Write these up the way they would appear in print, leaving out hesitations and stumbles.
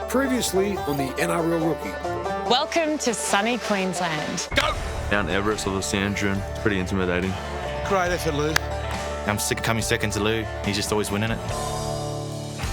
Previously on the NRL Rookie. Welcome to sunny Queensland. Go! Mount Everest or the sand dune. It's pretty intimidating. Great effort, Lou. I'm sick of coming second to Lou. He's just always winning it.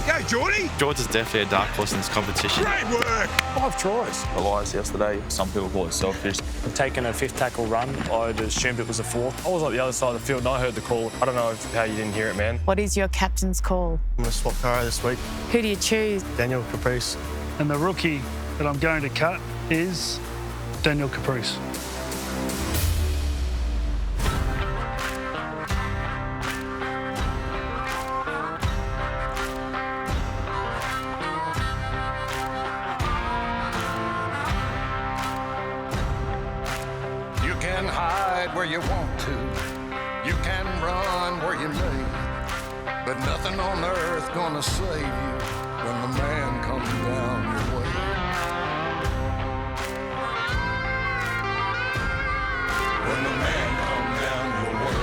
Go, Geordie! George is definitely a dark horse in this competition. Great work! 5 tries. Elias yesterday, some people call it selfish. Taking a fifth tackle run, I'd assumed it was a fourth. I was on the other side of the field and I heard the call. I don't know how you didn't hear it, man. What is your captain's call? I'm going to swap Cara this week. Who do you choose? Daniel Caprice. And the rookie that I'm going to cut is Daniel Caprice. You can hide where you want to. You can run where you may. But nothing on earth gonna save you when the man comes down your way. When the man comes down your way.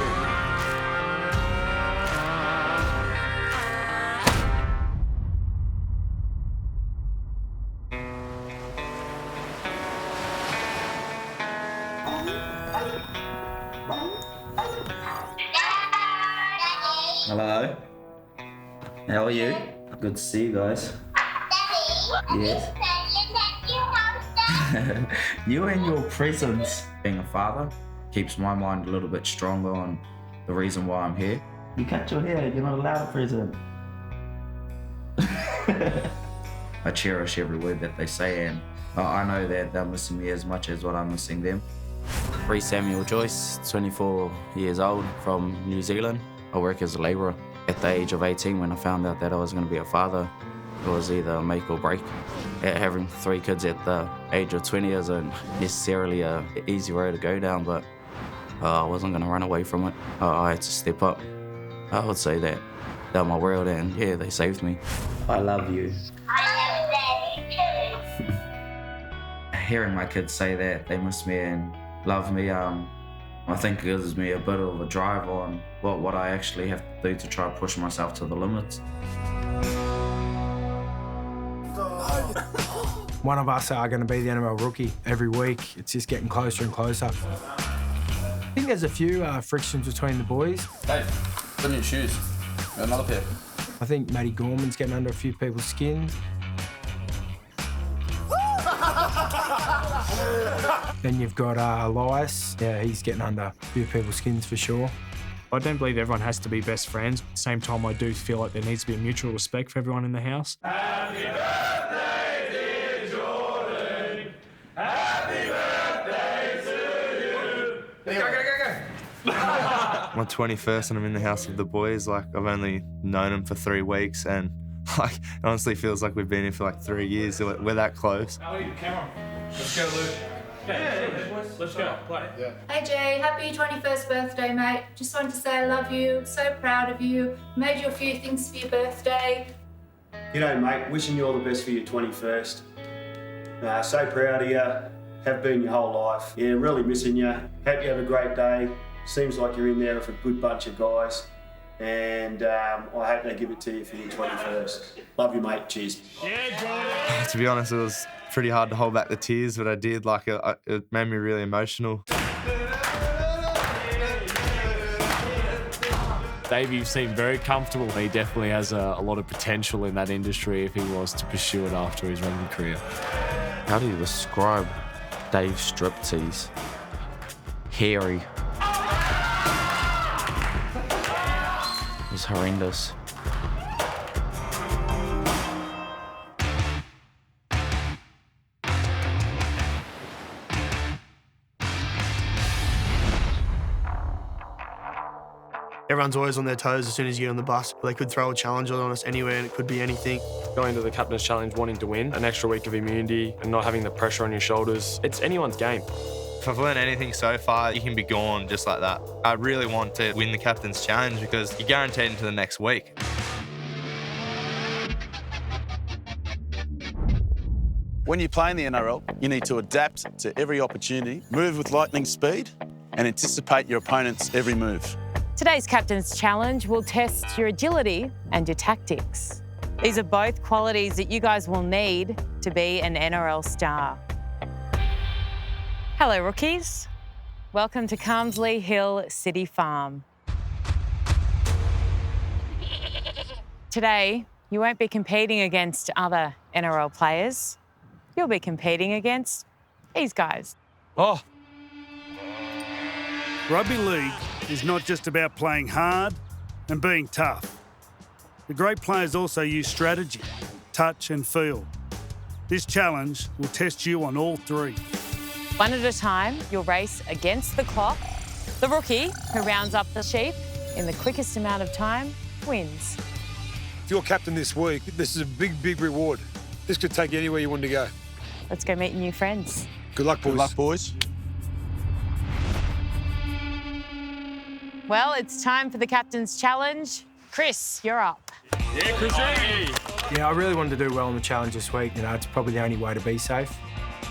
Hello. How are you? Good to see you guys. Yes. You and your presence. Being a father keeps my mind a little bit stronger on the reason why I'm here. You cut your hair, you're not allowed a present. I cherish every word that they say, and I know that they're missing me as much as what I'm missing them. Samuel Joyce, 24 years old, from New Zealand. I work as a labourer. At the age of 18, when I found out that I was going to be a father, it was either make or break. Having 3 kids at the age of 20 isn't necessarily an easy road to go down, but I wasn't going to run away from it. I had to step up. I would say that they're my world, and yeah, they saved me. I love you. I love Daddy too. Hearing my kids say that they miss me and love me, I think it gives me a bit of a drive on what I actually have to do to try to push myself to the limits. One of us are going to be the NRL Rookie every week. It's just getting closer and closer. I think there's a few frictions between the boys. Dave, put in your shoes. Got another pair. I think Matty Gorman's getting under a few people's skins. Then you've got Elias. Yeah, he's getting under a few people's skins for sure. I don't believe everyone has to be best friends. At the same time, I do feel like there needs to be a mutual respect for everyone in the house. Happy birthday, dear Jordan. Happy birthday to you. My 21st and I'm in the house with the boys. Like, I've only known them for 3 weeks, and like, it honestly feels like we've been here for like 3 years. We're that close. Let's go, Luke. Let's go. Play. Yeah. Hey Jay, happy 21st birthday, mate. Just wanted to say I love you, so proud of you. Made you a few things for your birthday. G'day mate, wishing you all the best for your 21st. So proud of you, have been your whole life. Yeah, really missing you. Hope you have a great day. Seems like you're in there with a good bunch of guys. And I hope they give it to you for your 21st. Love you, mate. Cheers. Yeah, To be honest, it was pretty hard to hold back the tears, but I did. Like, it made me really emotional. Dave, you seem very comfortable. He definitely has a lot of potential in that industry if he was to pursue it after his rugby career. How do you describe Dave's striptease? Hairy. It's horrendous. Everyone's always on their toes as soon as you get on the bus. They could throw a challenge on us anywhere and it could be anything. Going to the Captain's Challenge wanting to win, an extra week of immunity and not having the pressure on your shoulders, it's anyone's game. If I've learned anything so far, you can be gone just like that. I really want to win the Captain's Challenge because you're guaranteed into the next week. When you play in the NRL, you need to adapt to every opportunity, move with lightning speed, and anticipate your opponent's every move. Today's Captain's Challenge will test your agility and your tactics. These are both qualities that you guys will need to be an NRL star. Hello, rookies. Welcome to Carmsley Hill City Farm. Today, you won't be competing against other NRL players. You'll be competing against these guys. Oh. Rugby league is not just about playing hard and being tough. The great players also use strategy, touch and feel. This challenge will test you on all three. One at a time, you'll race against the clock. The rookie who rounds up the sheep in the quickest amount of time wins. If you're captain this week, this is a big, big reward. This could take you anywhere you want to go. Let's go meet new friends. Good luck, boys. Good luck, boys. Well, it's time for the captain's challenge. Chris, you're up. Yeah, Chrissy. Yeah, I really wanted to do well in the challenge this week. You know, it's probably the only way to be safe.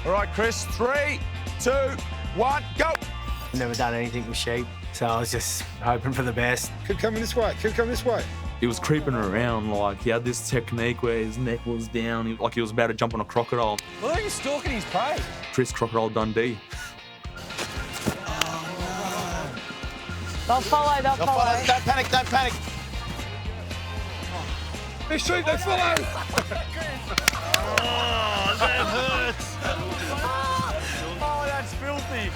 All right, Chris, 3, 2, 1, go. I've never done anything with sheep, so I was just hoping for the best. Keep coming this way. Keep coming this way. He was creeping around, like, he had this technique where his neck was down, like he was about to jump on a crocodile. Look, he's stalking his prey. Chris Crocodile Dundee. They'll follow, they'll follow. Don't panic, don't panic. They shoot, they follow. Oh, that hurts. Oh, that's filthy.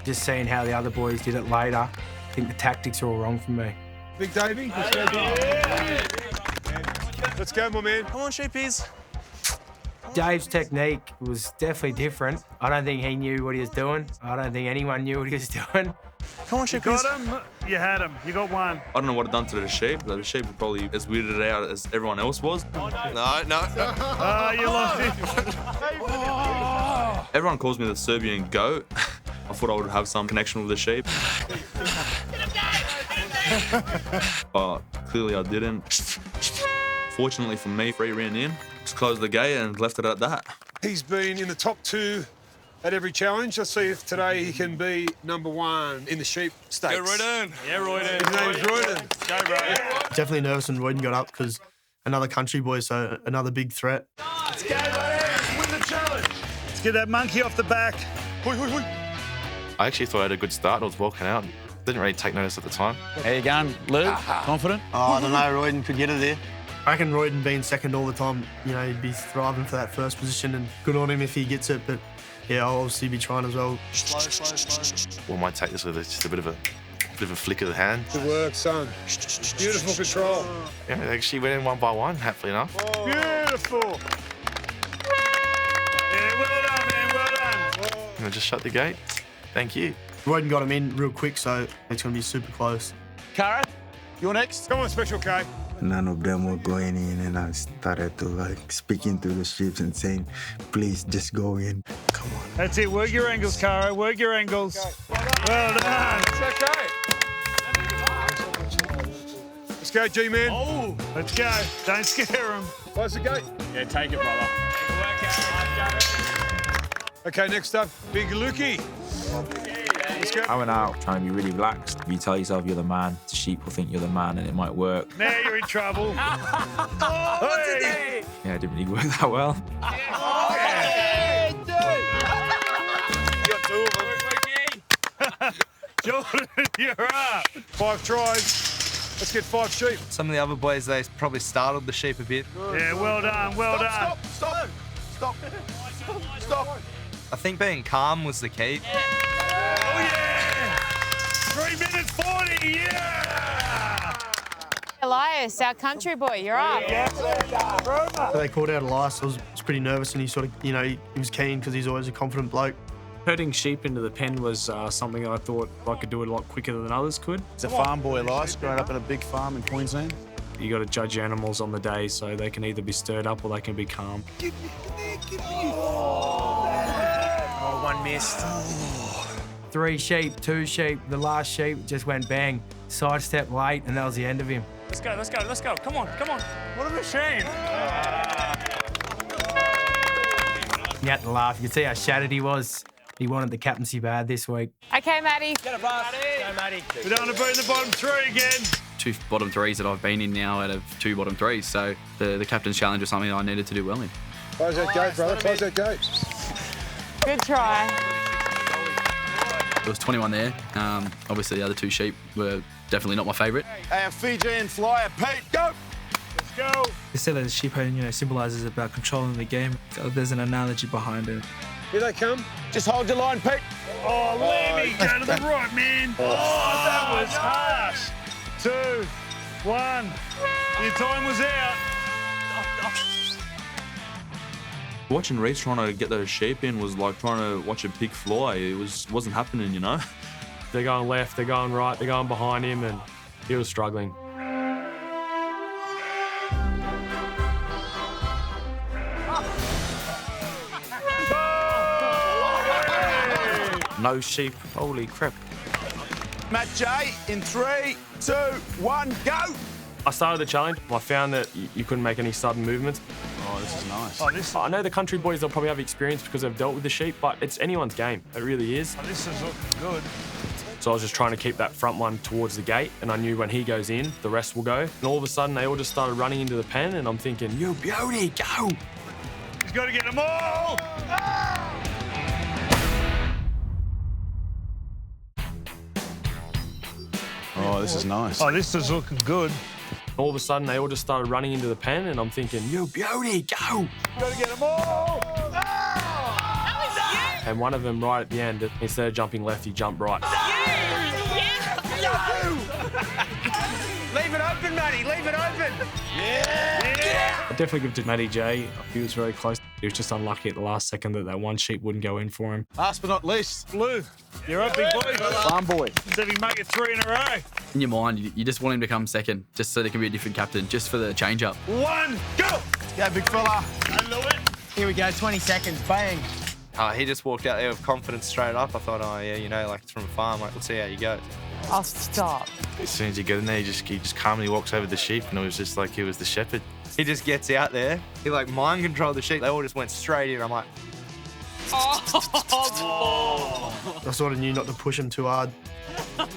Just seeing how the other boys did it later, I think the tactics are all wrong for me. Big Davey, let's go. Let's go, my man. Come on, sheepies. Dave's technique was definitely different. I don't think he knew what he was doing. I don't think anyone knew what he was doing. Come on, You sheepies. got him, you had him, you got one. I don't know what it done to the sheep, but the sheep were probably as weirded out as everyone else was. No. Oh, you lost it. Everyone calls me the Serbian goat. I thought I would have some connection with the sheep. But clearly I didn't. Fortunately for me, Free ran in, just closed the gate and left it at that. He's been in the top 2 at every challenge. Let's see if today he can be number 1 in the sheep stakes. Go Royden. Yeah, Royden. His name's Royden. Go, bro. Definitely nervous when Royden got up because another country boy, so another big threat. Let's go, Royden. Win the challenge. Let's get that monkey off the back. I actually thought I had a good start. I was walking out. Didn't really take notice at the time. How you going, Lou? Confident? Oh, I don't know, Royden could get it there. I reckon Royden being second all the time, you know, he'd be thriving for that first position, and good on him if he gets it, but yeah, I'll obviously be trying as well. Slow. Well, I might take this with just a bit of a flick of the hand. Good work, son. Beautiful control. Yeah, they actually went in one by one, happily enough. Beautiful. Yeah, well done, man, well done. And I just shut the gate. Thank you. Royden got him in real quick, so it's going to be super close. Cara, you're next. Come on, Special K. None of them were going in, and I started to speaking to the sheep and saying, please just go in. Come on. That's it, work your angles, Caro, work your angles. Well done. It's okay. Let's go, G-Man. Oh, let's go. Don't scare him. Close the gate. Yeah, take it, brother. Okay, next up, Big Lukey. Let's go. I went out trying to be really relaxed. If you tell yourself you're the man, the sheep will think you're the man and it might work. Now you're in trouble. Hey. Yeah, it didn't really work that well. You got 2 of them. Jordan, you're up. 5 tries. Let's get 5 sheep. Some of the other boys, they probably startled the sheep a bit. Yeah, well done, well done. Stop. I think being calm was the key. Oh, yeah. 3 minutes 40, yeah. Elias, our country boy, you're up. So they called out Elias. I was pretty nervous, and he sort of, you know, he was keen because he's always a confident bloke. Herding sheep into the pen was something I thought I could do it a lot quicker than others could. He's a farm boy, Elias, growing up in a big farm in Queensland. You got to judge animals on the day, so they can either be stirred up or they can be calm. Oh, one missed. 3 sheep, 2 sheep. The last sheep just went bang. Sidestep late, and that was the end of him. Let's go. Come on. What a machine. You had to laugh. You could see how shattered he was. He wanted the captaincy bad this week. Okay, Maddie. We don't want to be in the bottom 3 again. 2 bottom 3s that I've been in now out of 2 bottom 3s. So the captain's challenge was something I needed to do well in. Close that gate, brother. Close that gate. Good try. There was 21 there. Obviously, the other 2 sheep were definitely not my favourite. Hey, a Fijian flyer, Pete, go! Let's go! They say that the sheep herding, symbolises about controlling the game. There's an analogy behind it. Here they come. Just hold your line, Pete. Oh, Lemmy, go to the right, man. Oh, that was harsh. 2, 1. Your time was out. Watching Reece trying to get those sheep in was like trying to watch a pig fly. It wasn't happening, you know. They're going left, they're going right, they're going behind him, and he was struggling. No sheep. Holy crap. Matt J, in 3, 2, 1, go! I started the challenge. I found that you couldn't make any sudden movements. Oh, this is nice. Oh, this, I know the country boys, they'll probably have experience because they've dealt with the sheep, but it's anyone's game. It really is. oh, this is looking good. So I was just trying to keep that front one towards the gate, and I knew when he goes in, the rest will go. And all of a sudden, they all just started running into the pen, and I'm thinking, you beauty, go! He's got to get them all! Oh, this is nice. Oh, this is looking good. All of a sudden, they all just started running into the pen, and I'm thinking, you beauty, go! Got to get them all! And one of them right at the end, instead of jumping left, he jumped right. Leave it open, Matty. Leave it open. I definitely give it to Matty J. He was very close. He was just unlucky at the last second that one sheep wouldn't go in for him. Last but not least, Blue, you're up, big boy. Farm boy. See if he can make it 3 in a row. In your mind, you just want him to come second, just so there can be a different captain, just for the change-up. 1, go! Yeah, big fella. I know it. Here we go, 20 seconds, bang. He just walked out there with confidence straight up. I thought, oh yeah, like it's from a farm. Like, let's see how you go. I'll stop. As soon as you get in there, he just calmly walks over the sheep, and it was just like he was the shepherd. He just gets out there. He like mind controlled the sheep. They all just went straight in. I'm like, Oh. I sort of knew not to push him too hard. You're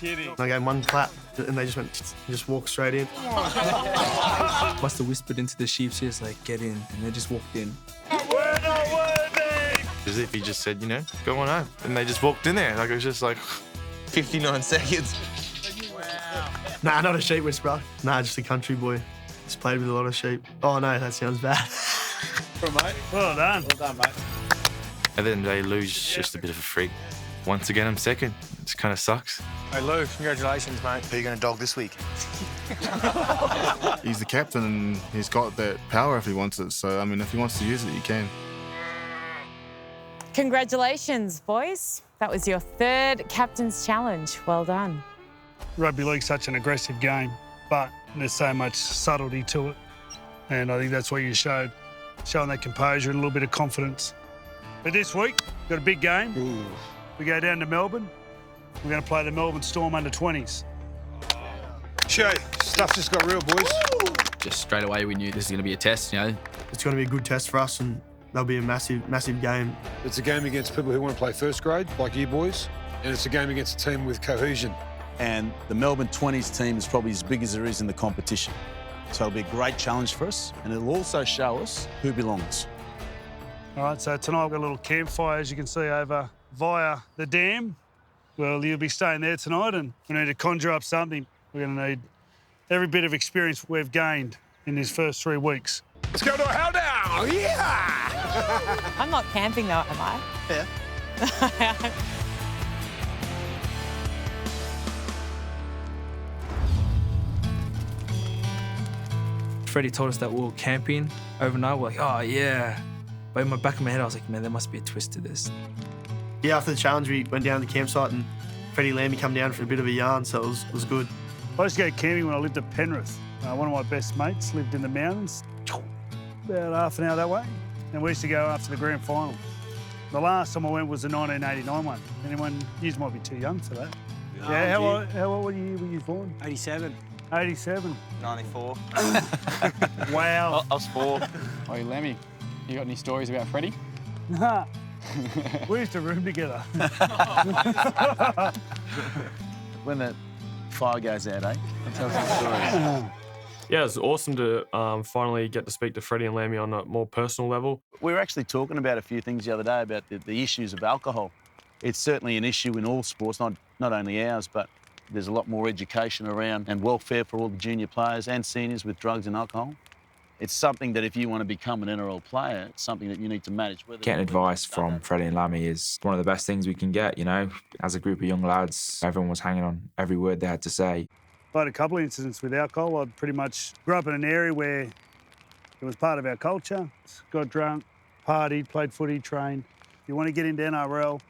kidding. I gave him one clap, and they just walked straight in. Must have whispered into the sheep's ears, like, get in, and they just walked in. We're not worthy. As if he just said, go on home. And they just walked in there. Like, it was just like 59 seconds. Nah, not a sheep whisperer. Nah, just a country boy. Just played with a lot of sheep. Oh no, that sounds bad. Well done. Well done, mate. And then they lose just a bit of a freak. Once again, I'm second. It just kind of sucks. Hey, Lou, congratulations, mate. Who are you going to dog this week? He's the captain and he's got that power if he wants it. So, I mean, if he wants to use it, he can. Congratulations, boys. That was your 3rd Captain's Challenge. Well done. Rugby league's such an aggressive game, but there's so much subtlety to it. And I think that's what you showed, showing that composure and a little bit of confidence. But this week, got a big game. Ooh. We go down to Melbourne. We're going to play the Melbourne Storm under-20s. Shay, stuff just got real, boys. Just straight away, we knew this was going to be a test, It's going to be a good test for us, and that'll be a massive, massive game. It's a game against people who want to play first grade, like you boys, and it's a game against a team with cohesion. And the Melbourne 20s team is probably as big as there is in the competition. So it'll be a great challenge for us, and it'll also show us who belongs. All right, so tonight we've got a little campfire, as you can see, over via the dam. Well, you'll be staying there tonight, and we need to conjure up something. We're going to need every bit of experience we've gained in these first 3 weeks. Let's go to a hell down! Yeah! I'm not camping though, am I? Yeah. Freddie told us that we were camping overnight. We're like, oh, yeah. But in my back of my head, I was like, man, there must be a twist to this. Yeah, after the challenge, we went down to the campsite, and Freddie Lambie come down for a bit of a yarn, so it was good. I used to go camping when I lived at Penrith. One of my best mates lived in the mountains, about half an hour that way, and we used to go after the grand final. The last time I went was the 1989 one. Anyone, you might be too young for that. Yeah, how old were you born? 87. 87. 94. Wow. I was 4. Oh, Lemmy, you got any stories about Freddie? Nah. We used to room together. When the Fire goes out, eh? I'll tell some stories. Yeah, it's awesome to finally get to speak to Freddie and Lammy on a more personal level. We were actually talking about a few things the other day about the issues of alcohol. It's certainly an issue in all sports, not only ours, but there's a lot more education around and welfare for all the junior players and seniors with drugs and alcohol. It's something that if you want to become an NRL player, it's something that you need to manage. Getting advice from Freddie and Lammy is one of the best things we can get, you know. As a group of young lads, everyone was hanging on every word they had to say. I had a couple of incidents with alcohol. I pretty much grew up in an area where it was part of our culture. Got drunk, partied, played footy, trained. If you want to get into NRL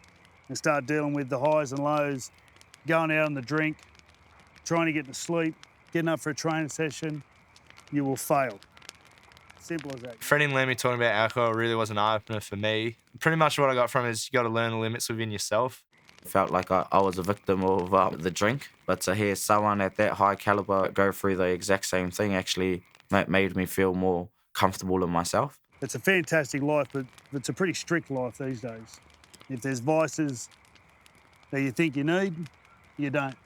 and start dealing with the highs and lows, going out on the drink, trying to get to sleep, getting up for a training session, you will fail. Simple as that. Freddie and Lammy talking about alcohol really was an eye-opener for me. Pretty much what I got from it is you got to learn the limits within yourself. Felt like I was a victim of the drink, but to hear someone at that high caliber go through the exact same thing actually made me feel more comfortable in myself. It's a fantastic life, but it's a pretty strict life these days. If there's vices that you think you need, you don't.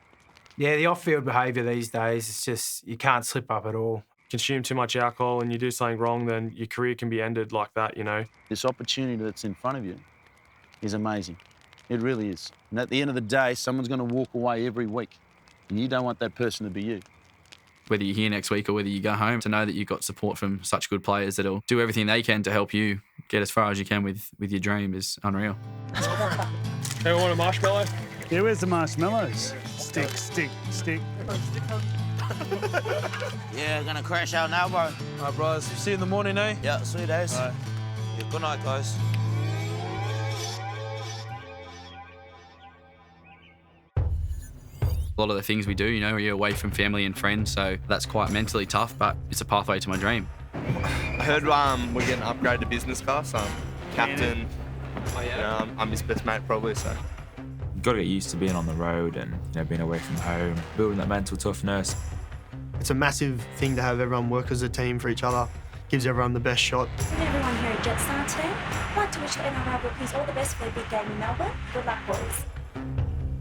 Yeah, the off-field behaviour these days, it's just, you can't slip up at all. Consume too much alcohol and you do something wrong, then your career can be ended like that, you know. This opportunity that's in front of you is amazing. It really is. And at the end of the day, someone's going to walk away every week, and you don't want that person to be you. Whether you're here next week or whether you go home, to know that you've got support from such good players that'll do everything they can to help you get as far as you can with your dream is unreal. Anyone want a marshmallow? Yeah, where's the marshmallows? Stick, stick, stick. Yeah, gonna crash out now, bro. All right, bros. See you in the morning, eh? Yeah, sweet days. All right. Yeah, good night, guys. A lot of the things we do, you know, you're away from family and friends, so that's quite mentally tough, but it's a pathway to my dream. I heard we're getting an upgrade to business class, so I'm captain. Oh, yeah? I'm his best mate probably, so. You've got to get used to being on the road and, you know, being away from home, building that mental toughness. It's a massive thing to have everyone work as a team for each other. Gives everyone the best shot. From everyone here at Jetstar today, I'd like to wish the NRL Rookies all the best for the big game in Melbourne. Good luck, boys.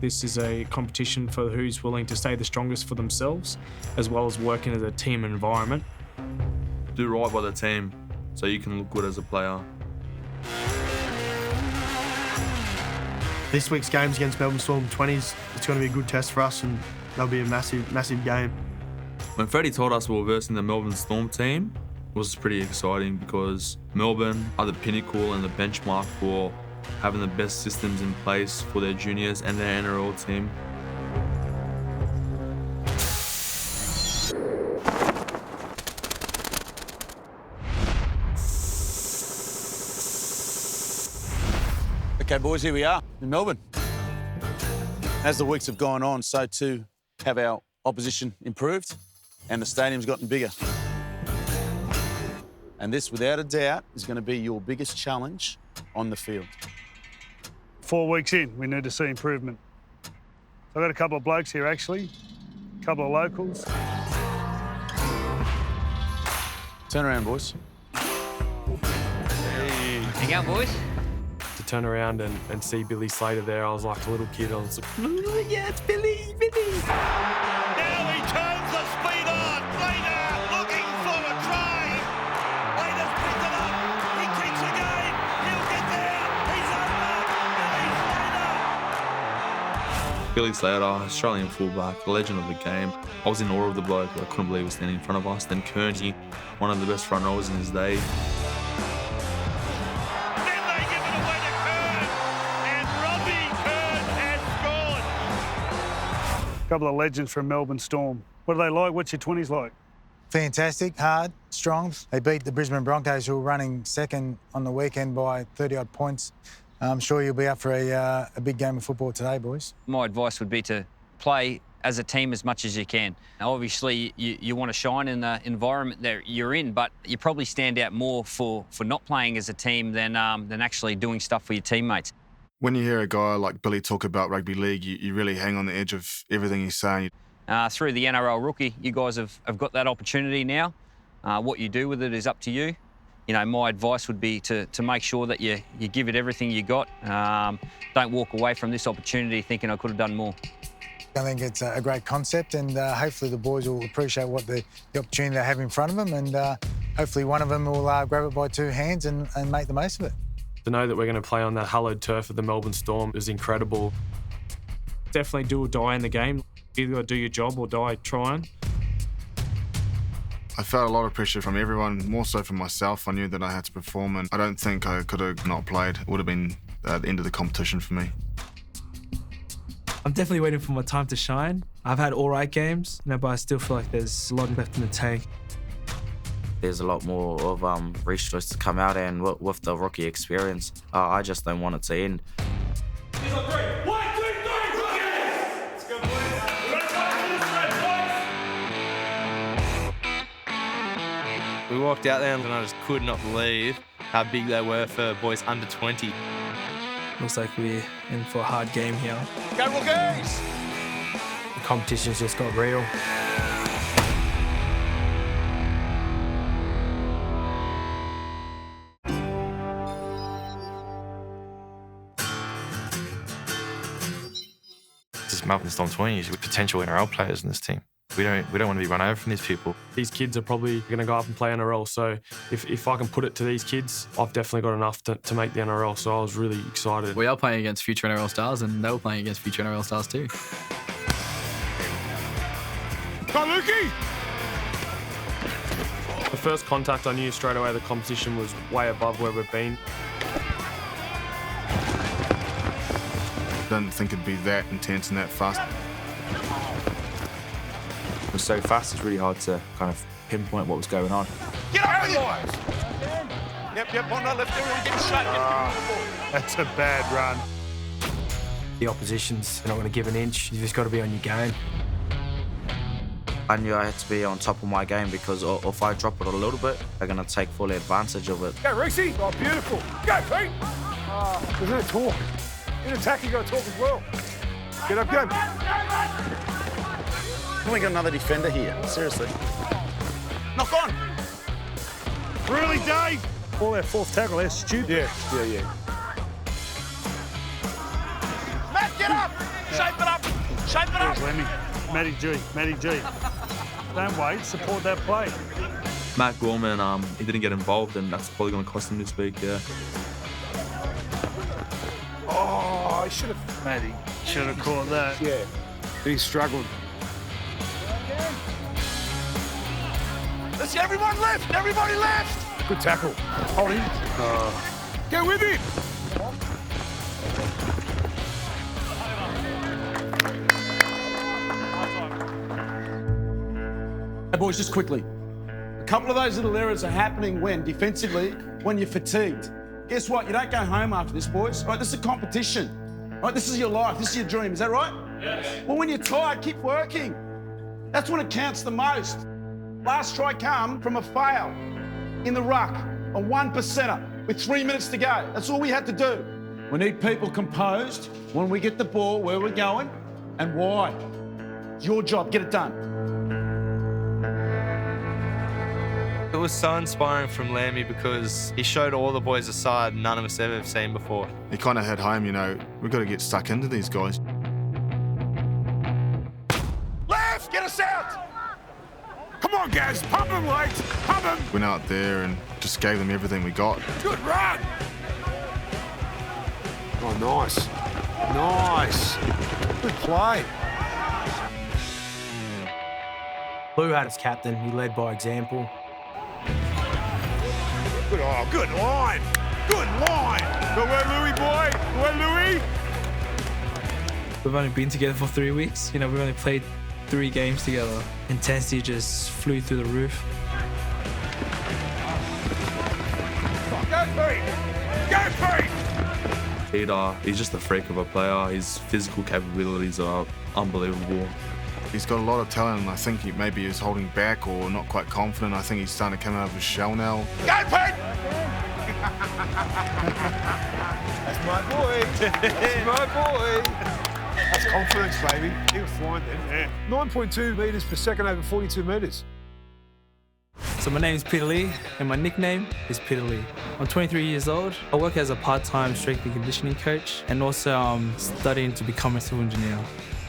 This is a competition for who's willing to stay the strongest for themselves, as well as working as a team environment. Do right by the team so you can look good as a player. This week's game's against Melbourne Storm 20s. It's going to be a good test for us, and that'll be a massive, massive game. When Freddie told us we were versing the Melbourne Storm team, it was pretty exciting because Melbourne are the pinnacle and the benchmark for having the best systems in place for their juniors and their NRL team. Okay, boys, here we are in Melbourne. As the weeks have gone on, so too have our opposition improved and the stadium's gotten bigger. And this, without a doubt, is going to be your biggest challenge on the field. 4 weeks in, we need to see improvement. I've got a couple of blokes here, actually, a couple of locals. Turn around, boys. Hey. Hang out, boys. To turn around and see Billy Slater there, I was like a little kid. I was like, yeah, it's Billy, Billy. Now he turns the speed on. Slater looking for a try. Slater's picked it up. He kicks again. He'll get there. He's over. Billy Slater, Australian fullback, a legend of the game. I was in awe of the bloke, but I couldn't believe he was standing in front of us. Then Kearney, one of the best front rowers in his day. A couple of legends from Melbourne Storm. What are they like? What's your 20s like? Fantastic, hard, strong. They beat the Brisbane Broncos, who were running second on the weekend by 30-odd points. I'm sure you'll be up for a big game of football today, boys. My advice would be to play as a team as much as you can. Now, obviously, you want to shine in the environment that you're in, but you probably stand out more for not playing as a team than actually doing stuff for your teammates. When you hear a guy like Billy talk about rugby league, you really hang on the edge of everything he's saying. Through the NRL Rookie, you guys have got that opportunity now. What you do with it is up to you. You know, my advice would be to make sure that you give it everything you got. Don't walk away from this opportunity thinking I could have done more. I think it's a great concept, and hopefully the boys will appreciate what the opportunity they have in front of them, and hopefully one of them will grab it by two hands and make the most of it. To know that we're going to play on that hallowed turf of the Melbourne Storm is incredible. Definitely do or die in the game. Either got to do your job or die trying. I felt a lot of pressure from everyone, more so from myself. I knew that I had to perform, and I don't think I could have not played. It would have been the end of the competition for me. I'm definitely waiting for my time to shine. I've had all right games, but I still feel like there's a lot left in the tank. There's a lot more of resources to come out, and with the rookie experience, I just don't want it to end. We walked out there and I just could not believe how big they were for boys under 20. Looks like we're in for a hard game here. Go Rookies! The competition's just got real. This is Melbourne Storm 20s with potential NRL players in this team. We don't want to be run over from these people. These kids are probably going to go up and play NRL, so if I can put it to these kids, I've definitely got enough to make the NRL, so I was really excited. We are playing against future NRL stars, and they were playing against future NRL stars too. Go Lukey! The first contact, I knew straight away the competition was way above where we've been. I didn't think it'd be that intense and that fast. It was so fast, it's really hard to kind of pinpoint what was going on. Get up, guys! Yep, on that left area, get shut. That's a bad run. The opposition's not going to give an inch. You just got to be on your game. I knew I had to be on top of my game because if I drop it a little bit, they're going to take full advantage of it. Go Reese! Oh, beautiful. Go Pete! There's no talk. In attack, you got to talk as well. Get up, go. We only got another defender here, seriously. Knock on! Really, Dave? All that fourth tackle, that's stupid. Yeah. Matt, get up! Shape it up! Shape it up! Lemmy. Matty G. Don't wait, support that play. Matt Gorman, he didn't get involved, and that's probably going to cost him this week, yeah. Oh, I should have... Matty should have caught that. Yeah. He struggled. Let's see, everyone left! Everybody left! Good tackle. Hold him. Go with him! Hey boys, just quickly. A couple of those little errors are happening when, defensively, when you're fatigued. Guess what? You don't go home after this, boys. Right, this is a competition. Right, this is your life. This is your dream. Is that right? Yes. Well, when you're tired, keep working. That's when it counts the most. Last try come from a fail in the ruck, a 1%er with 3 minutes to go. That's all we had to do. We need people composed when we get the ball, where we're going and why. It's your job, get it done. It was so inspiring from Lammy because he showed all the boys a side none of us ever seen before. He kind of hit home, we've got to get stuck into these guys. Left, get us out! Come on, guys, pump him, legs, pump him! Went out there and just gave them everything we got. Good run! Oh, nice. Nice. Good play. Lou had his captain. He led by example. Good line. Good line. Go away, Louie, boy. Go away, Louie. We've only been together for 3 weeks. We've only played 3 games together. Intensity just flew through the roof. Go, Pete. Go, Pete. He's just a freak of a player. His physical capabilities are unbelievable. He's got a lot of talent, and I think he maybe is holding back or not quite confident. I think he's starting to come out of his shell now. Go, Pete! That's my boy. That's my boy. That's confidence, baby. He was flying then. Yeah. 9.2 metres per second over 42 metres. So my name is Peter Lee, and my nickname is Peter Lee. I'm 23 years old. I work as a part-time strength and conditioning coach, and also I'm studying to become a civil engineer.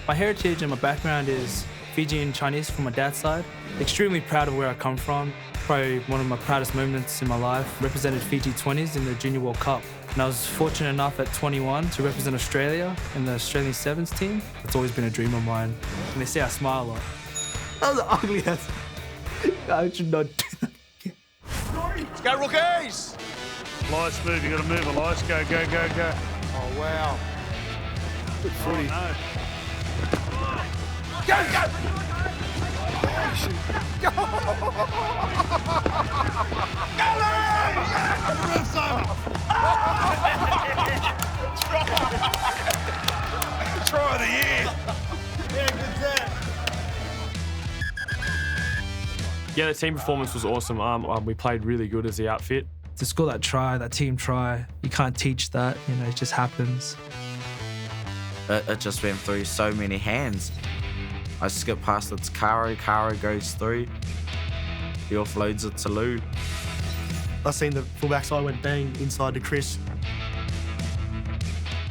My heritage and my background is Fijian Chinese from my dad's side. Extremely proud of where I come from. Probably one of my proudest moments in my life. Represented Fiji 20s in the Junior World Cup. And I was fortunate enough at 21 to represent Australia in the Australian Sevens team. It's always been a dream of mine. And they say I smile a lot. That was the ugliest. I should not do that. Let's go, Rookies! Elias move, you got to move, Elias. Go, go, go, go. Oh, wow. Good footy. Oh, no. Go, go! Go! Try of the year. Yeah, good set. Yeah, the team performance was awesome. We played really good as the outfit. To score that try, that team try, you can't teach that, you know, it just happens. It just went through so many hands. I skip past it to Karo, Karo goes through. He offloads it to Lou. I seen the fullback side went bang inside to Chris.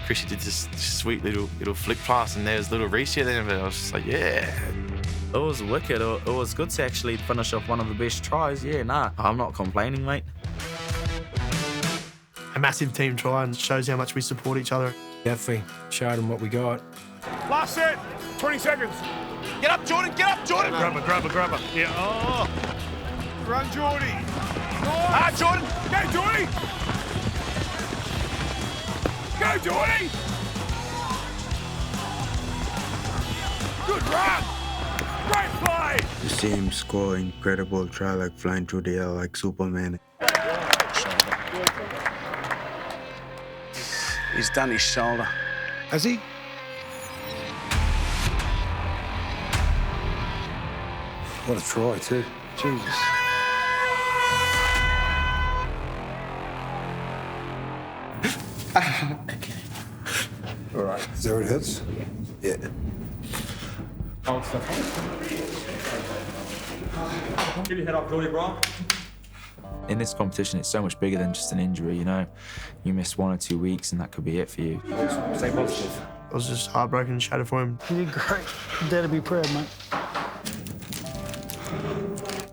Chrissy did this sweet little flick pass, and there was little Reese at the end of it. I was just like, yeah. It was wicked. It was good to actually finish off one of the best tries. Yeah, nah, I'm not complaining, mate. A massive team try and shows how much we support each other. Definitely showed them what we got. Last set, 20 seconds. Get up, Jordan, get up, Jordan. Grab her. Yeah, oh. Run, Jordy. Ah, Jordan. Go, Jordy. Go, Jordy. Good run. Great play. You see him score incredible try, like flying through the air like Superman. He's done his shoulder. Has he? What a try too. Jesus. All right. Is that what it hits? Yeah. Get your head up, Jordy, bro. In this competition, it's so much bigger than just an injury, you know? You miss 1 or 2 weeks and that could be it for you. Stay positive. I was just heartbroken and shattered for him. You did great. Dad to be proud, mate.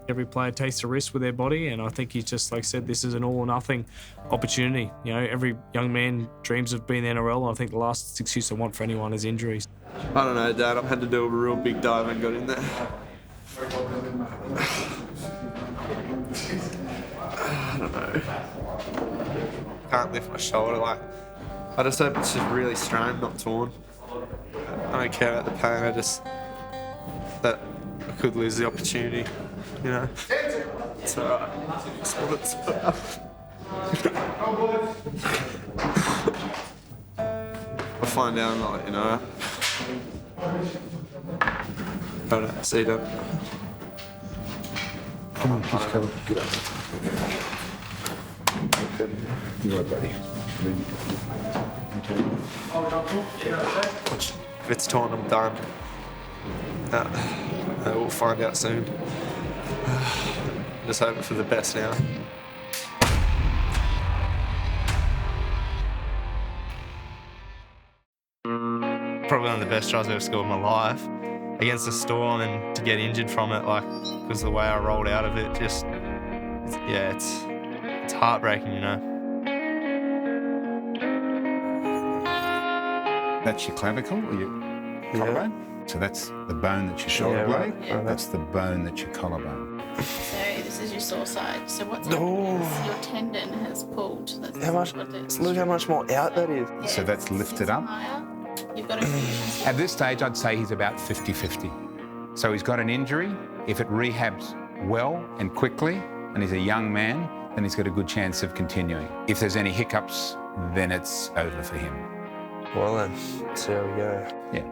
Every player takes a risk with their body, and I think he's just, like I said, this is an all or nothing opportunity. You know, every young man dreams of being in the NRL, and I think the last excuse I want for anyone is injuries. I don't know, Dad. I've had to do a real big dive and got in there. I don't know. Can't lift my shoulder. Like, I just hope it's just really strained, not torn. I don't care about the pain. I just that I could lose the opportunity. You know, it's alright. It's what it's about. I'll find out and I'll let you know. Alright, see you then. Come on, just come. Get up. You're right, buddy. If it's torn, I'm done. We'll find out soon. Just hoping for the best now. Probably one of the best tries I've ever scored in my life. Against the Storm, and to get injured from it, like, because the way I rolled out of it, just, it's heartbreaking, you know. That's your clavicle or your collarbone? So that's the bone that's your shoulder blade. Right. That's the bone that's your collarbone. So this is your sore side. So what's happened is your tendon has pulled. Look how much more out that is. So that's lifted up. Higher. You've got to finish. At this stage, I'd say he's about 50-50. So he's got an injury. If it rehabs well and quickly, and he's a young man, then he's got a good chance of continuing. If there's any hiccups, then it's over for him. Well then, see how we go. Yeah.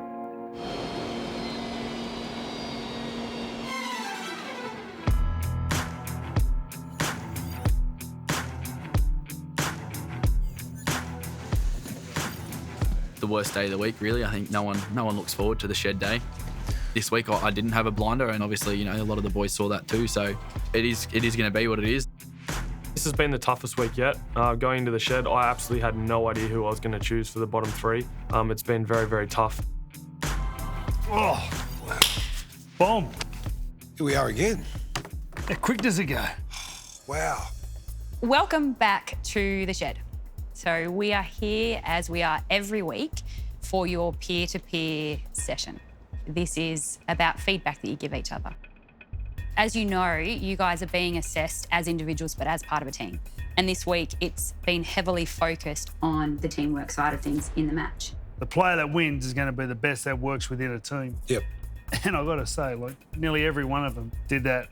The worst day of the week, really. I think no one looks forward to the shed day. This week I didn't have a blinder, and obviously, you know, a lot of the boys saw that too. So it is going to be what it is. This has been the toughest week yet. Going into the shed, I absolutely had no idea who I was going to choose for the bottom three. It's been very, very tough. Oh, bomb. Here we are again. How quick does it go? Wow. Welcome back to the shed. So we are here, as we are every week, for your peer-to-peer session. This is about feedback that you give each other. As you know, you guys are being assessed as individuals, but as part of a team. And this week, it's been heavily focused on the teamwork side of things in the match. The player that wins is going to be the best that works within a team. Yep. And I've got to say, like, nearly every one of them did that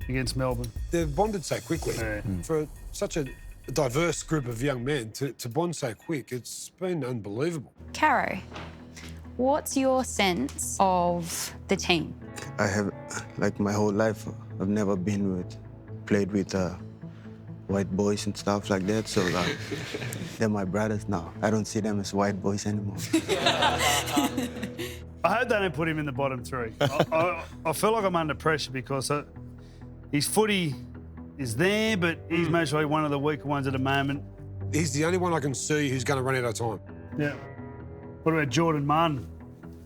against Melbourne. They've bonded so quickly. Yeah. For such a diverse group of young men to bond so quick, it's been unbelievable. Caro, what's your sense of the team? I have, like my whole life, I've never played with white boys and stuff like that. So they're my brothers now. I don't see them as white boys anymore. I hope they don't put him in the bottom three. I feel like I'm under pressure because his footy is there, but he's most likely one of the weaker ones at the moment. He's the only one I can see who's going to run out of time. Yeah. What about Jordan Munn?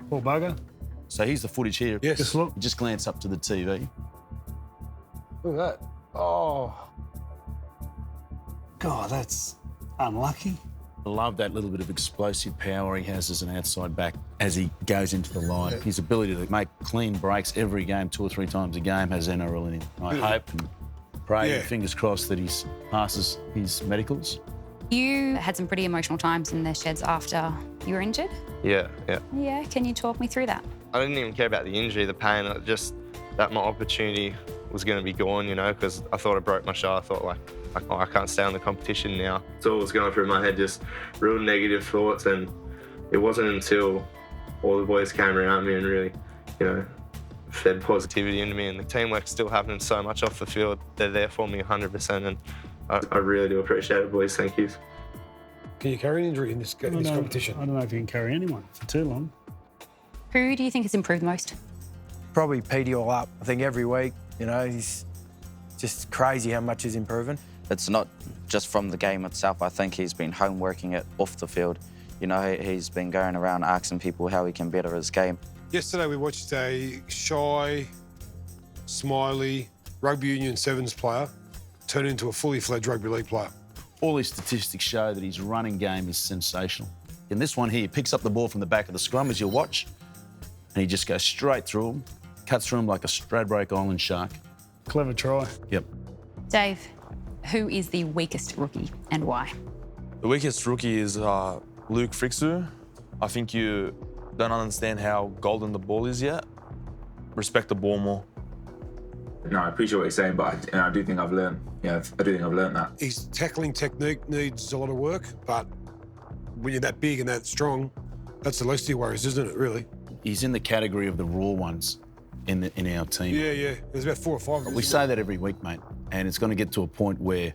Poor bugger. So he's the footage here. Yes. Just look. Just glance up to the TV. Look at that. Oh. God, that's unlucky. I love that little bit of explosive power he has as an outside back as he goes into the line. His ability to make clean breaks every game, 2 or 3 times a game, has NRL in him. I hope and pray, fingers crossed, that he passes his medicals. You had some pretty emotional times in the sheds after you were injured. Yeah. Yeah, can you talk me through that? I didn't even care about the injury, the pain, just that my opportunity was going to be gone, you know, because I thought I broke my shoulder. I thought, like, oh, I can't stay on the competition now. It's all was going through my head, just real negative thoughts. And it wasn't until all the boys came around me and really, you know, fed positivity into me. And the teamwork's still happening so much off the field. They're there for me 100%. And I really do appreciate it, boys. Thank you. Can you carry an injury in this competition? I don't know if you can carry anyone for too long. Who do you think has improved most? Probably Petey all up. I think every week, you know, he's just crazy how much he's improving. It's not just from the game itself. I think he's been homeworking it off the field. You know, he's been going around asking people how he can better his game. Yesterday we watched a shy, smiley, rugby union sevens player turn into a fully fledged rugby league player. All his statistics show that his running game is sensational. In this one here, he picks up the ball from the back of the scrum, as you'll watch, and he just goes straight through him, cuts through him like a Stradbroke Island shark. Clever try. Yep. Dave, who is the weakest rookie and why? The weakest rookie is Luke Frixu. I think you don't understand how golden the ball is yet. Respect the ball more. No, I appreciate what you're saying, but I do think I've learned. Yeah, I do think I've learned that. His tackling technique needs a lot of work, but when you're that big and that strong, that's the least of your worries, isn't it, really? He's in the category of the raw ones in our team. Yeah. There's about 4 or 5 of them. We say that every week, mate, and it's going to get to a point where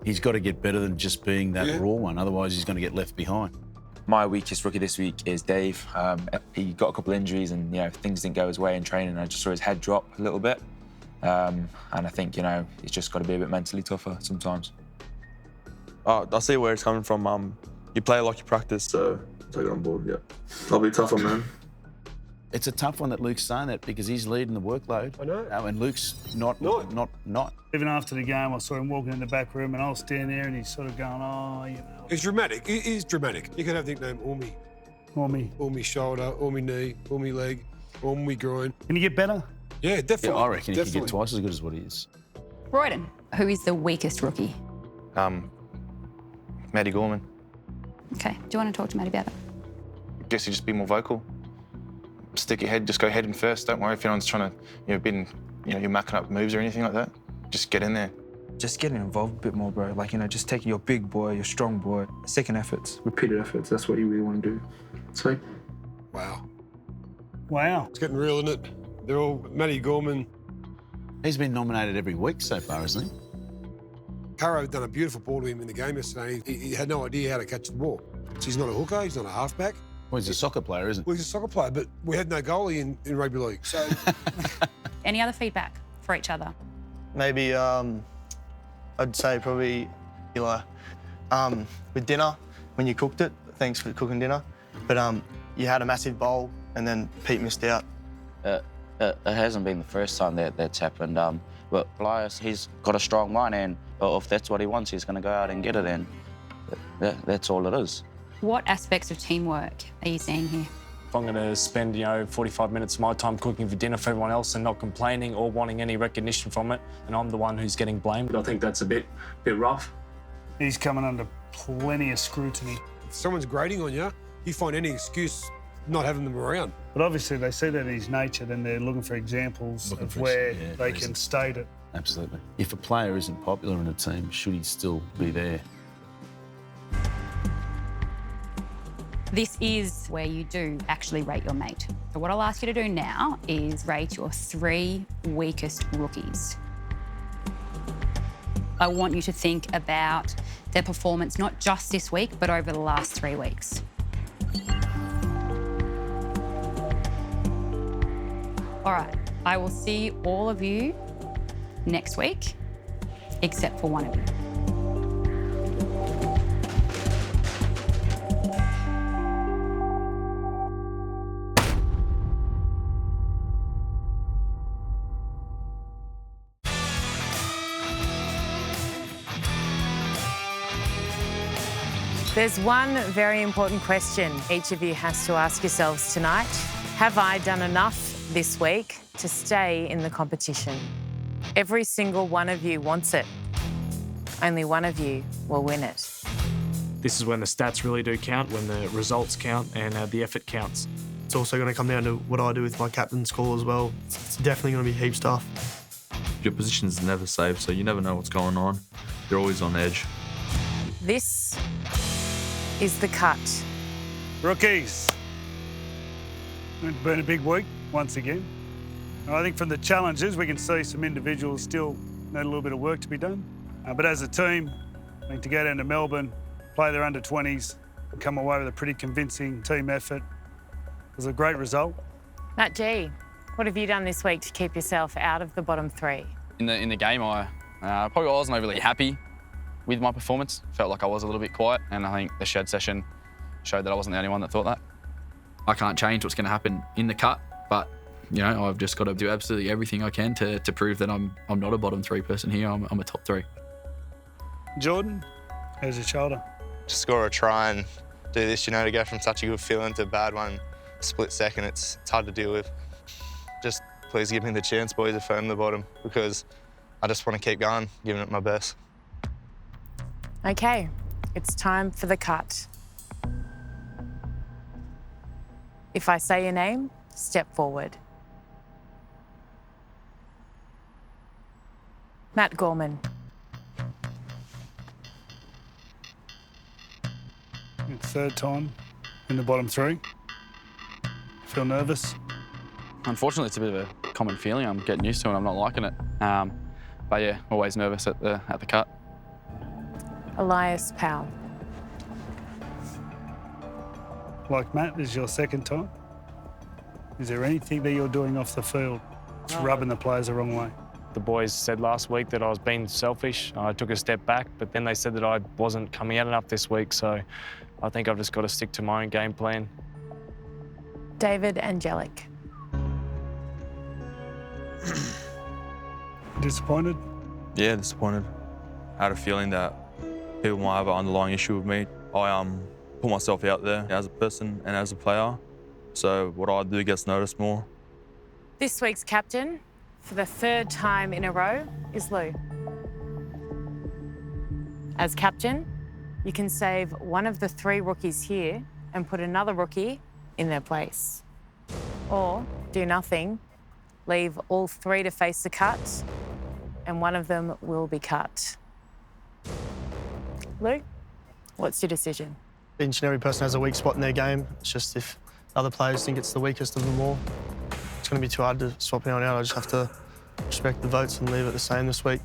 he's got to get better than just being that raw one, otherwise he's going to get left behind. My weakest rookie this week is Dave. He got a couple of injuries and, you know, things didn't go his way in training. I just saw his head drop a little bit. And I think, you know, he's just got to be a bit mentally tougher sometimes. I see where it's coming from. You play like you practice, so take it on board, yeah. I'll be tougher, man. It's a tough one that Luke's saying that because he's leading the workload. I know. And Luke's not. Even after the game, I saw him walking in the back room and I was standing there and he's sort of going, oh, you know. He's dramatic. He is dramatic. You could have the nickname Ormy. Ormy shoulder, Ormy knee, Ormy leg, Ormy groin. Can he get better? Yeah, definitely. Yeah, I reckon he definitely. could get twice as good as what he is. Royden, who is the weakest rookie? Matty Gorman. Okay, do you want to talk to Matty about it? I guess you just be more vocal. Stick your head, just go head in first. Don't worry if anyone's trying to, you're mucking up moves or anything like that. Just get in there. Just getting involved a bit more, bro. Like, you know, just taking your big boy, your strong boy, second efforts. Repeated efforts, that's what you really want to do. So. Wow. It's getting real, isn't it? They're all Matty Gorman. He's been nominated every week so far, hasn't he? Caro done a beautiful ball to him in the game yesterday. He had no idea how to catch the ball. So he's not a hooker, he's not a halfback. Well, he's a soccer player, isn't he? Well, he's a soccer player, but we had no goalie in rugby league, so... Any other feedback for each other? Maybe, I'd say probably Eli. With dinner, when you cooked it, thanks for cooking dinner, but you had a massive bowl and then Pete missed out. It hasn't been the first time that's happened. But Elias, he's got a strong mind, and if that's what he wants, he's going to go out and get it, and that's all it is. What aspects of teamwork are you seeing here? If I'm going to spend, 45 minutes of my time cooking for dinner for everyone else and not complaining or wanting any recognition from it, and I'm the one who's getting blamed, I think that's a bit rough. He's coming under plenty of scrutiny. If someone's grading on you, you find any excuse not having them around. But obviously they see that in his nature, then they're looking for examples of where they can state it. Absolutely. If a player isn't popular in a team, should he still be there? This is where you do actually rate your mate. So what I'll ask you to do now is rate your 3 weakest rookies. I want you to think about their performance, not just this week, but over the last 3 weeks. All right, I will see all of you next week, except for one of you. There's one very important question each of you has to ask yourselves tonight. Have I done enough this week to stay in the competition? Every single one of you wants it. Only one of you will win it. This is when the stats really do count, when the results count and the effort counts. It's also going to come down to what I do with my captain's call as well. It's definitely going to be heaps tough. Your position's never safe, so you never know what's going on. You're always on edge. This is the cut. Rookies. It's been a big week once again. I think from the challenges, we can see some individuals still need a little bit of work to be done. But as a team, I think to go down to Melbourne, play their under-20s, and come away with a pretty convincing team effort was a great result. Matt G, what have you done this week to keep yourself out of the bottom 3? In the game, I probably wasn't overly happy with my performance. Felt like I was a little bit quiet, and I think the shed session showed that I wasn't the only one that thought that. I can't change what's going to happen in the cut, but I've just got to do absolutely everything I can to prove that I'm not a bottom 3 person here. I'm a top 3. Jordan, how's your shoulder? To score a try and do this, to go from such a good feeling to a bad one, split second, it's hard to deal with. Just please give me the chance, boys, to firm the bottom, because I just want to keep going, giving it my best. Okay, it's time for the cut. If I say your name, step forward. Matt Gorman. Third time in the bottom 3. Feel nervous? Unfortunately, it's a bit of a common feeling. I'm getting used to it. I'm not liking it. But yeah, always nervous at the cut. Elias Powell. Like Matt, this is your second time. Is there anything that you're doing off the field that's rubbing the players the wrong way? The boys said last week that I was being selfish. I took a step back, but then they said that I wasn't coming out enough this week, so I think I've just got to stick to my own game plan. David Angelic. Disappointed? Yeah, disappointed. I had a feeling that people might have an underlying issue with me. I put myself out there as a person and as a player, so what I do gets noticed more. This week's captain, for the 3rd time in a row, is Lou. As captain, you can save one of the 3 rookies here and put another rookie in their place. Or do nothing, leave all 3 to face the cut, and one of them will be cut. Lou, what's your decision? Each and every person has a weak spot in their game. It's just if other players think it's the weakest of them all, it's going to be too hard to swap anyone out. I just have to respect the votes and leave it the same this week.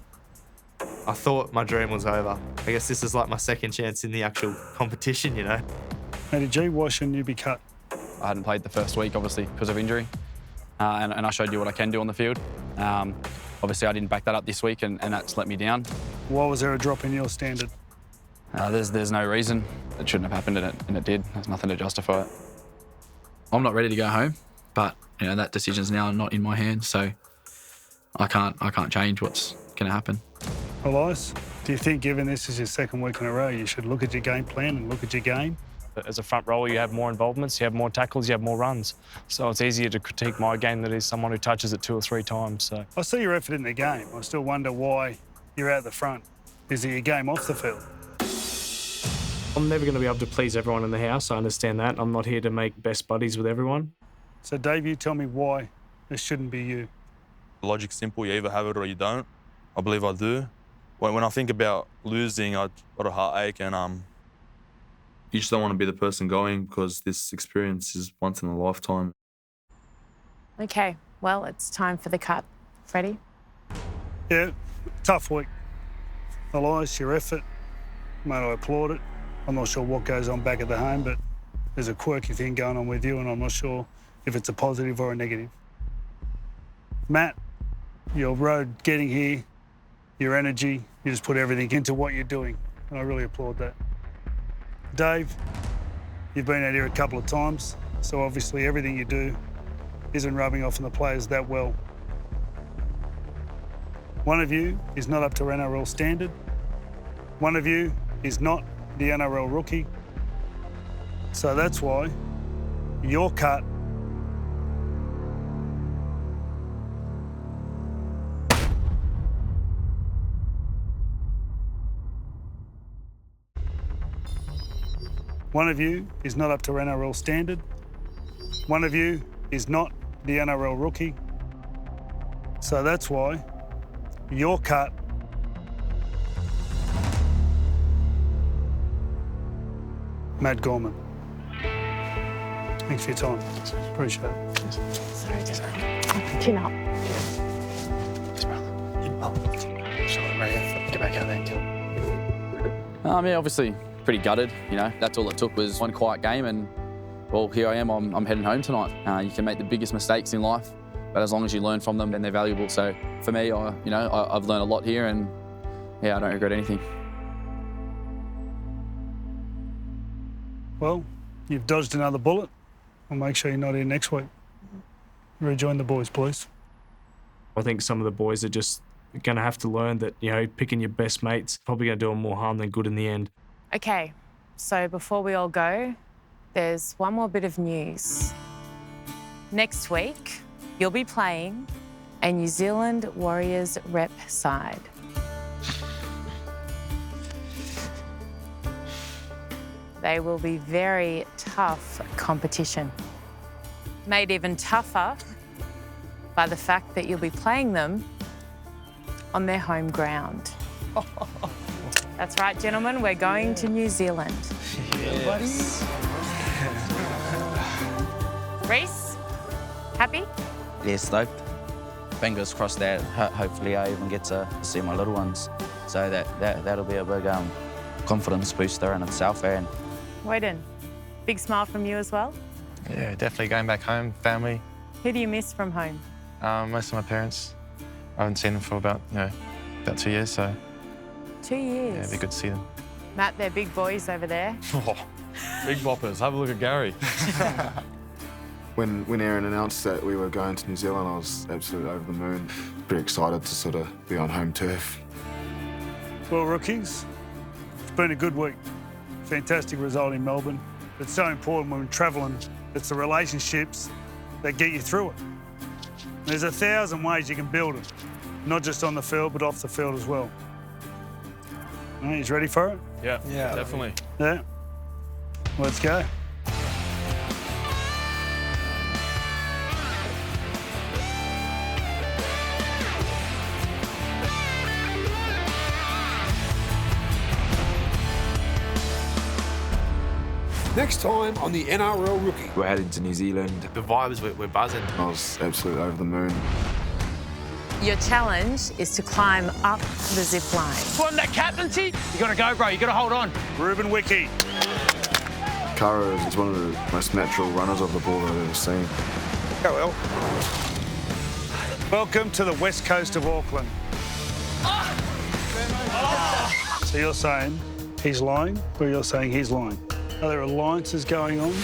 I thought my dream was over. I guess this is like my second chance in the actual competition, Matty G, why shouldn't you be cut? I hadn't played the first week, obviously, because of injury. And I showed you what I can do on the field. Obviously, I didn't back that up this week, and that's let me down. Why was there a drop in your standard? There's no reason. It shouldn't have happened, and it did. There's nothing to justify it. I'm not ready to go home, but you know that decision's now not in my hands, so I can't change what's going to happen. Elias, do you think, given this is your second week in a row, you should look at your game plan and look at your game? As a front rower, you have more involvements, you have more tackles, you have more runs. So it's easier to critique my game than it is someone who touches it 2 or 3 times. So I see your effort in the game. I still wonder why you're out the front. Is it your game off the field? I'm never going to be able to please everyone in the house. I understand that. I'm not here to make best buddies with everyone. So, Dave, you tell me why it shouldn't be you. The logic's simple. You either have it or you don't. I believe I do. When I think about losing, I got a heartache, and you just don't want to be the person going because this experience is once in a lifetime. Okay, well, it's time for the cut. Freddie? Yeah, tough week. Elias, your effort, mate, I applaud it. I'm not sure what goes on back at the home, but there's a quirky thing going on with you, and I'm not sure if it's a positive or a negative. Matt, your road getting here, your energy, you just put everything into what you're doing, and I really applaud that. Dave, you've been out here a couple of times, so obviously everything you do isn't rubbing off on the players that well. One of you is not up to NRL standard. One of you is not the NRL rookie. So that's why your cut one of you is not up to NRL standard. One of you is not the NRL rookie. So that's why your cut Matt Gorman. Thanks for your time. Appreciate it. Sorry, just chin up. Yes, brother. Sorry, Ray, get back out there and kill him. Yeah, obviously pretty gutted, you know. That's all it took was one quiet game and, well, here I am, I'm heading home tonight. You can make the biggest mistakes in life, but as long as you learn from them, then they're valuable. So for me, I've learned a lot here and, yeah, I don't regret anything. Well, you've dodged another bullet. I'll make sure you're not here next week. Rejoin the boys, please. I think some of the boys are just going to have to learn that, you know, picking your best mates probably going to do them more harm than good in the end. Okay, so before we all go, there's one more bit of news. Next week, you'll be playing a New Zealand Warriors rep side. They will be very tough competition. Made even tougher by the fact that you'll be playing them on their home ground. That's right, gentlemen, we're going to New Zealand. Yes. Reece, happy? Yeah, stoked. Fingers crossed that hopefully I even get to see my little ones. So that'll be a big confidence booster in itself. And Woden, big smile from you as well? Yeah, definitely going back home, family. Who do you miss from home? Most of my parents. I haven't seen them for about 2 years, so 2 years? yeah, it'd be good to see them. Matt, they're big boys over there. Oh, big boppers. Have a look at Gary. When Aaron announced that we were going to New Zealand, I was absolutely over the moon. Pretty excited to sort of be on home turf. Well, rookies, it's been a good week. Fantastic result in Melbourne. It's so important when we're travelling. It's the relationships that get you through it. There's 1,000 ways you can build it, not just on the field, but off the field as well. All right, you ready for it? Yeah, definitely. Yeah. Let's go. Next time on the NRL Rookie. We're heading to New Zealand. The vibes, we're buzzing. I was absolutely over the moon. Your challenge is to climb up the zip line. Won that captaincy? You gotta go, bro. You gotta hold on. Ruben Wiki. Kara is one of the most natural runners of the ball I've ever seen. Go well. Welcome to the west coast of Auckland. So you're saying he's lying, or you're saying he's lying? Are there alliances going on